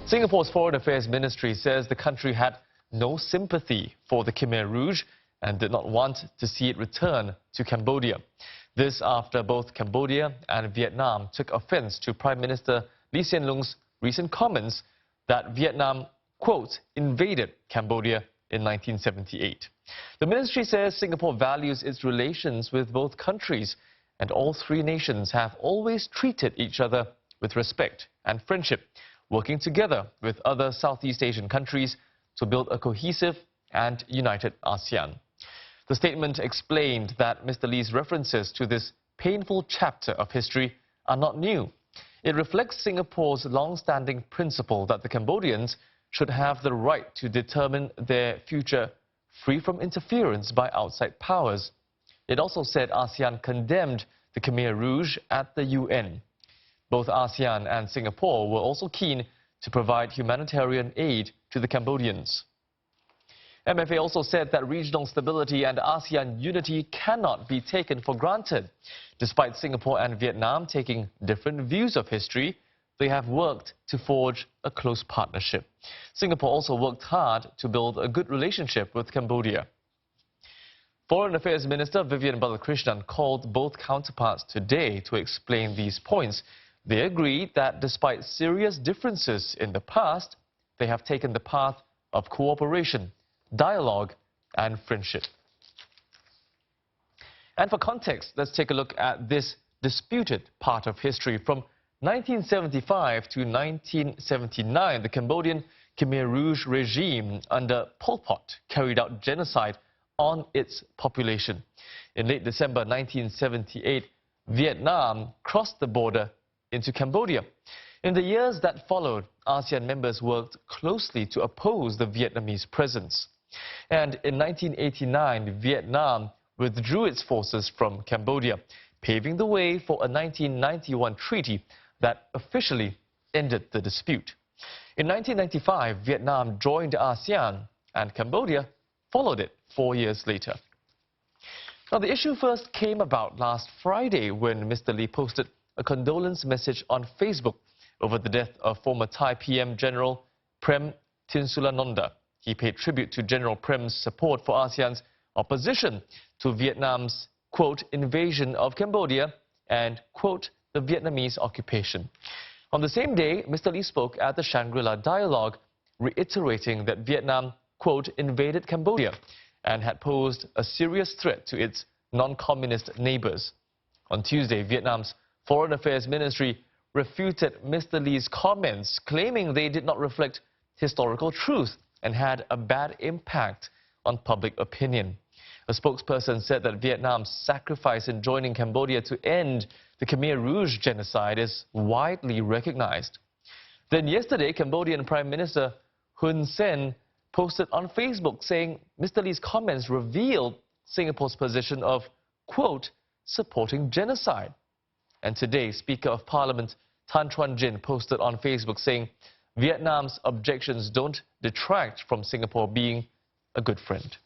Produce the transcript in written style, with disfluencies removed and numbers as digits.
Singapore's Foreign Affairs Ministry says the country had no sympathy for the Khmer Rouge and did not want to see it return to Cambodia. This after both Cambodia and Vietnam took offence to Prime Minister Hsien's recent comments that Vietnam, quote, invaded Cambodia in 1978. The ministry says Singapore values its relations with both countries, and all three nations have always treated each other with respect and friendship, working together with other Southeast Asian countries to build a cohesive and united ASEAN. The statement explained that Mr. Lee's references to this painful chapter of history are not new. It reflects Singapore's long-standing principle that the Cambodians should have the right to determine their future free from interference by outside powers. It also said ASEAN condemned the Khmer Rouge at the UN. Both ASEAN and Singapore were also keen to provide humanitarian aid to the Cambodians. MFA also said that regional stability and ASEAN unity cannot be taken for granted. Despite Singapore and Vietnam taking different views of history, they have worked to forge a close partnership. Singapore also worked hard to build a good relationship with Cambodia. Foreign Affairs Minister Vivian Balakrishnan called both counterparts today to explain these points. They agreed that despite serious differences in the past, they have taken the path of cooperation, dialogue and friendship. And for context, let's take a look at this disputed part of history. From 1975 to 1979, the Cambodian Khmer Rouge regime under Pol Pot carried out genocide on its population. In late December 1978, Vietnam crossed the border into Cambodia. In the years that followed, ASEAN members worked closely to oppose the Vietnamese presence. And in 1989, Vietnam withdrew its forces from Cambodia, paving the way for a 1991 treaty that officially ended the dispute. In 1995, Vietnam joined ASEAN, and Cambodia followed it 4 years later. Now, the issue first came about last Friday when Mr. Lee posted a condolence message on Facebook over the death of former Thai PM General Prem Tinsulanonda. He paid tribute to General Prem's support for ASEAN's opposition to Vietnam's, quote, invasion of Cambodia and, quote, the Vietnamese occupation. On the same day, Mr. Lee spoke at the Shangri-La Dialogue, reiterating that Vietnam, quote, invaded Cambodia and had posed a serious threat to its non-communist neighbors. On Tuesday, Vietnam's Foreign Affairs Ministry refuted Mr. Lee's comments, claiming they did not reflect historical truth and had a bad impact on public opinion. A spokesperson said that Vietnam's sacrifice in joining Cambodia to end the Khmer Rouge genocide is widely recognized. Then yesterday, Cambodian Prime Minister Hsien posted on Facebook saying Mr. Lee's comments revealed Singapore's position of, quote, supporting genocide. And today, Speaker of Parliament Tan Chuan Jin posted on Facebook saying Vietnam's objections don't detract from Singapore being a good friend.